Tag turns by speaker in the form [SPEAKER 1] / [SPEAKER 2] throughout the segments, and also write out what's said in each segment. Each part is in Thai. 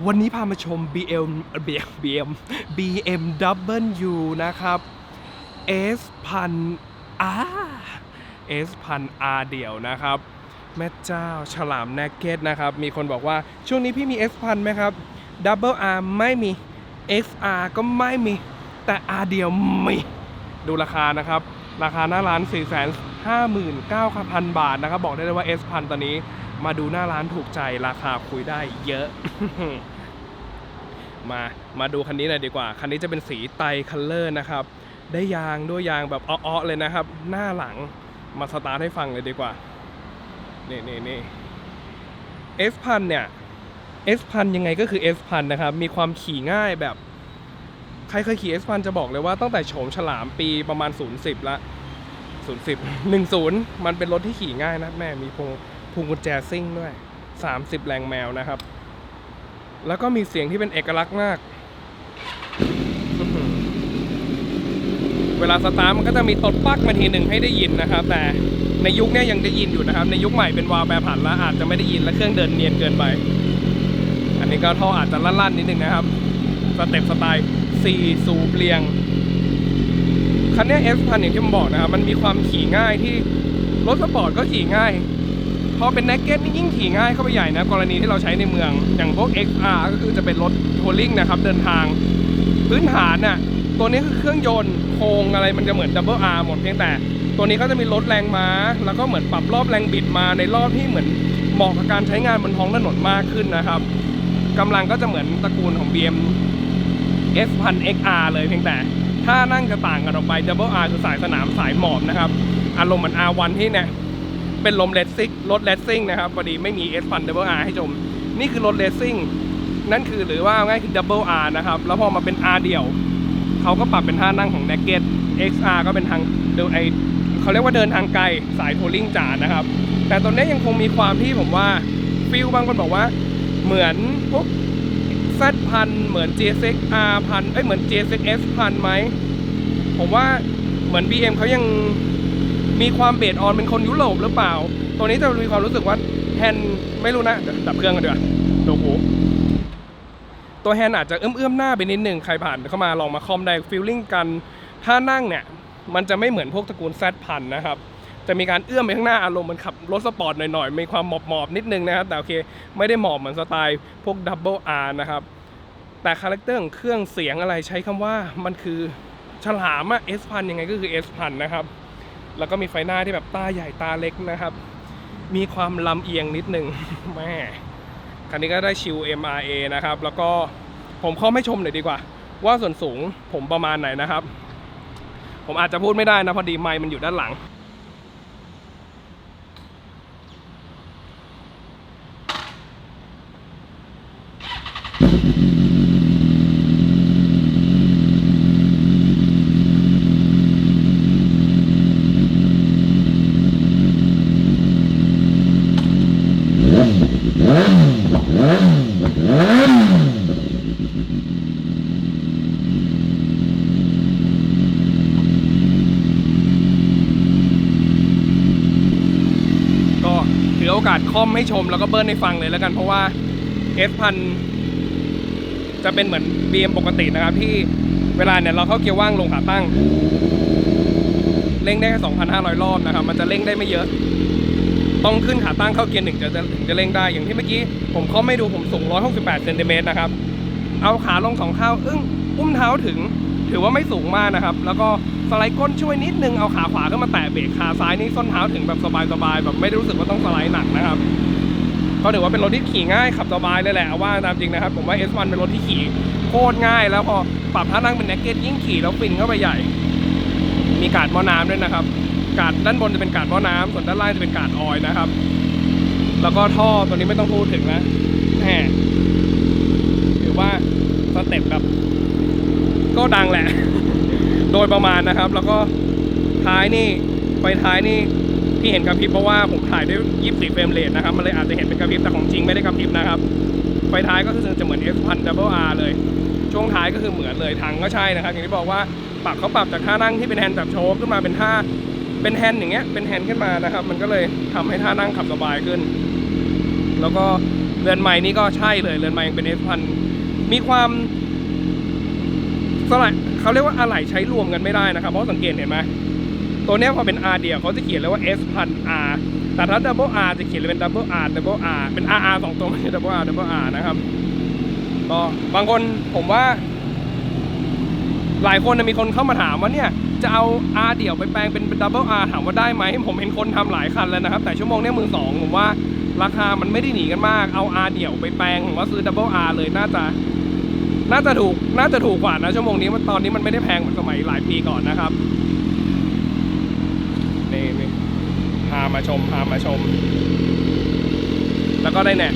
[SPEAKER 1] วันนี้พามาชม BMW นะครับ S1000 S1000 R เดี่ยวนะครับแม่เจ้าฉลามแนกเก็ตนะครับมีคนบอกว่าช่วงนี้พี่มี S1000 ไหมครับ Double R ไม่มี XR ก็ไม่มีแต่ R เดี่ยวมีดูราคานะครับราคาหน้าร้าน 459,000 บาทนะครับบอกได้เลยว่า S1000 ตอนนี้มาดูหน้าร้านถูกใจราคาคุยได้เยอะ มาดูคันนี้หน่อยดีกว่าคันนี้จะเป็นสีไตรคัลเลอร์นะครับได้ยางด้วยยางแบบอ้อๆเลยนะครับหน้าหลังมาสตาร์ทให้ฟังเลยดีกว่านี่S1000 เนี่ย S1000 ยังไงก็คือ S1000 นะครับมีความขี่ง่ายแบบใครเคยขี่ S1000 จะบอกเลยว่าตั้งแต่โฉมฉลามปีประมาณ010ละ10มันเป็นรถที่ขี่ง่ายนะแม่มีพวงกุญแจซิ่งด้วย30แรงแมวนะครับแล้วก็มีเสียงที่เป็นเอกลักษณ์มากเวลาสตาร์ทมันก็จะมีตดปักมาทีหนึ่งให้ได้ยินนะครับแต่ในยุคนี้ยังได้ยินอยู่นะครับในยุคใหม่เป็นวาล์วแปรผันแล้วอาจจะไม่ได้ยินและเครื่องเดินเนียนเกินไปอันนี้ก็ท่ออาจจะลั่นๆนิดนึงนะครับสเต็ปสไตล์4สูบเรียงคันนี้ S1000 อย่างที่ผมบอกนะครับมันมีความขี่ง่ายที่รถสปอร์ตก็ขี่ง่ายพอเป็นแน็กเก็ตนี่ยิ่งขี่ง่ายเข้าไปใหญ่นะกรณีที่เราใช้ในเมืองอย่างพวก XR ก็คือจะเป็นรถทัวริงนะครับเดินทางพื้นฐานน่ะตัวนี้คือเครื่องยนต์โครงอะไรมันจะเหมือน Double R หมดเพียงแต่ตัวนี้เขาจะมีลดแรงม้าแล้วก็เหมือนปรับรอบแรงบิดมาในรอบที่เหมือนเหมาะกับการใช้งานบนท้องถนนมากขึ้นนะครับกำลังก็จะเหมือนตระกูลของ BM S1000 XR เลยเพียงแต่ถ้านั่งจะต่างกันออกไป Double R คือสายสนามสายหมอบนะครับอารมณ์เหมือน R1 ที่เนี่ยเป็นรถเลสซิ่งนะครับพอดีไม่มี S1000 Double R ให้ชมนี่คือรถเลสซิ่งนั่นคือหรือว่าง่ายคือ Double R นะครับแล้วพอมาเป็น R เดี่ยวเขาก็ปรับเป็นท่านั่งของ Naked XR ก็เป็นทางเขาเรียกว่าเดินทางไกลสายทัวริงจ๋านะครับแต่ตอนนี้ยังคงมีความที่ผมว่าฟิลบางคนบอกว่าเหมือนพวก Z1000 เหมือน GSX R1000 เหมือน GSX S1000 ไหมผมว่าเหมือน BM เขายังมีความเบสออนเป็นคนยุโรปหรือเปล่าตัวนี้จะมีความรู้สึกว่าแฮนด์ไม่รู้นะเดี๋ยวดับเครื่องกันดีกว่าดูหูตัวแฮนด์อาจจะเอื้อมหน้าไปนิดนึงใครผ่านเข้ามาลองมาคอมได้ฟีลลิ่งกันถ้านั่งเนี่ยมันจะไม่เหมือนพวกตระกูล Z1000 นะครับจะมีการเอื้อมไปข้างหน้าอารมณ์มันขับรถสปอร์ตหน่อยๆมีความหมอบนิดนึงนะครับแต่โอเคไม่ได้หมอบเหมือนสไตล์พวก Double R นะครับแต่คาแรคเตอร์ของเครื่องเสียงอะไรใช้คำว่ามันคือฉลามอะ S1000 ยังไงก็คือ S1000 นะครับแล้วก็มีไฟหน้าที่แบบตาใหญ่ตาเล็กนะครับมีความลำเอียงนิดนึง แม่คันนี้ก็ได้ชิล MRA นะครับแล้วก็ผมขอไม่ชมหน่อยดีกว่าว่าส่วนสูงผมประมาณไหนนะครับผมอาจจะพูดไม่ได้นะพอดีไมค์มันอยู่ด้านหลังถือโอกาสคอมให้ชมแล้วก็เบิ้ลให้ฟังเลยแล้วกันเพราะว่า S1000 จะเป็นเหมือน BM ปกตินะครับที่เวลาเนี่ยเราเข้าเกียร์ว่างลงขาตั้งเร่งได้แค่ 2,500 รอบนะครับมันจะเร่งได้ไม่เยอะต้องขึ้นขาตั้งเข้าเกียร์1ถึงจะเร่งได้อย่างที่เมื่อกี้ผมเคาะไม่ดูผมสูง168 เซนติเมตรนะครับเอาขาลง2เท้าอุ้มเท้าถึงถือว่าไม่สูงมากนะครับแล้วก็สไลด์ก้นช่วยนิดนึงเอาขาขวาขึ้นมาแตะเบรกขาซ้ายนี่ส้นเท้าถึงแบบสบายแบบไม่ได้รู้สึกว่าต้องสไลด์หนักนะครับก็ถือว่าเป็นรถที่ขี่ง่ายขับสบายเลยแหละว่าตามจริงนะครับผมว่า S1000 เป็นรถที่ขี่โคตรง่ายแล้วพอปรับท่านั่งเป็นแน็กเก็ตยิ่งขี่แล้วฟินเข้าไปใหญ่มีการ์ดหม้อน้ำด้วยนะครับการ์ดด้านบนจะเป็นการ์ดหม้อน้ำส่วนด้านล่างจะเป็นการ์ดออยล์นะครับแล้วก็ท่อตัวนี้ไม่ต้องพูดถึงนะแหมถือว่าสเต็ปแบบก็ดังแหละ โดยประมาณนะครับแล้วก็ท้ายนี่ไฟท้ายนี่ที่เห็นกระพริบเพราะว่าผมถ่ายด้วย24 เฟรมเรทนะครับมันเลยอาจจะเห็นเป็นกระพริบแต่ของจริงไม่ได้กระพริบนะครับไฟท้ายก็คือจะเหมือน S1000 Double R เลยช่วงท้ายก็คือเหมือนเลยถังก็ใช่นะครับอย่างที่บอกว่าเขาปรับจากท่านั่งที่เป็นแฮนด์แบบโชว์ขึ้นมาเป็นท่าเป็นแฮนด์อย่างเงี้ยเป็นแฮนด์ขึ้นมานะครับมันก็เลยทำให้ท่านั่งขับสบายขึ้นแล้วก็ เรือนใหม่นี่ก็ใช่เลยเรือนใหม่ยังเป็น S1000 มีความสลายเขาเรียกว่าอะไหล่ใช้รวมกันไม่ได้นะครับเพราะสังเกตเห็นไหมตัวนี้พอเป็น R เดียวเขาจะเขียนเลยว่า S1000R แต่ถ้า Double R จะเขียนเลยเป็น Double R Double R เป็น RR 2 ตัวไม่ใช่ Double R Double R นะครับก็บางคนผมว่าหลายคนมีคนเข้ามาถามว่าเนี่ยจะเอา R เดี่ยวไปแปลงเป็น Double R ถามว่าได้ไหมผมเห็นคนทำหลายคันแล้วนะครับแต่ชั่วโมงนี้มือสองผมว่าราคามันไม่ได้หนีกันมากเอา R เดี่ยวไปแปลงผมว่าซื้อ Double R เลยน่าจะถูกกว่านะชั่วโมงนี้ตอนนี้มันไม่ได้แพงเหมือนสมัยหลายปีก่อนนะครับนี่พามาชมแล้วก็ได้เนี่ย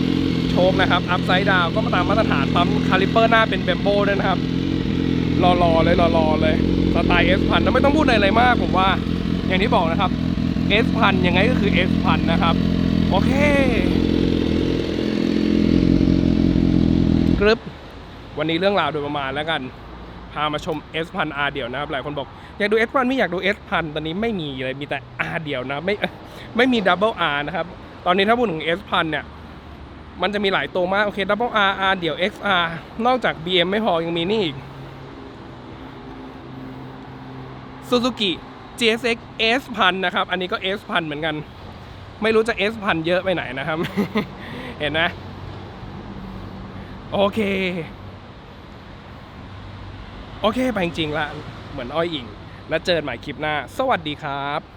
[SPEAKER 1] โชคนะครับอัพไซด์ดาวก็มาตามมาตรฐานปั๊มคาลิเปอร์หน้าเป็นเบมโบด้วยนะครับรอเลยสไตล์ S1000 แล้วไม่ต้องพูดอะไรมากผมว่าอย่างที่บอกนะครับ S1000 ยังไงก็คือ S1000 นะครับโอเคกรึ๊บวันนี้เรื่องราวโดยประมาณแล้วกันพามาชม S1000R เดี่ยวนะครับหลายคนบอกอยากดู S1000 ไม่อยากดู S1000 ตอนนี้ไม่มีเลยมีแต่ R เดี่ยวนะไม่มี Double R นะครับตอนนี้ถ้าพูดถึง S1000 เนี่ยมันจะมีหลายตัวมากโอเค Double R R เดี่ยว XR นอกจาก BM ไม่พอยังมีนี่อีก Suzuki GSX S1000 นะครับอันนี้ก็ S1000 เหมือนกันไม่รู้จะ S1000 เยอะไปไหนนะครับ เห็นนะโอเคไปจริงๆละเหมือนอ้อยอิงแล้วเจอกันใหม่คลิปหน้าสวัสดีครับ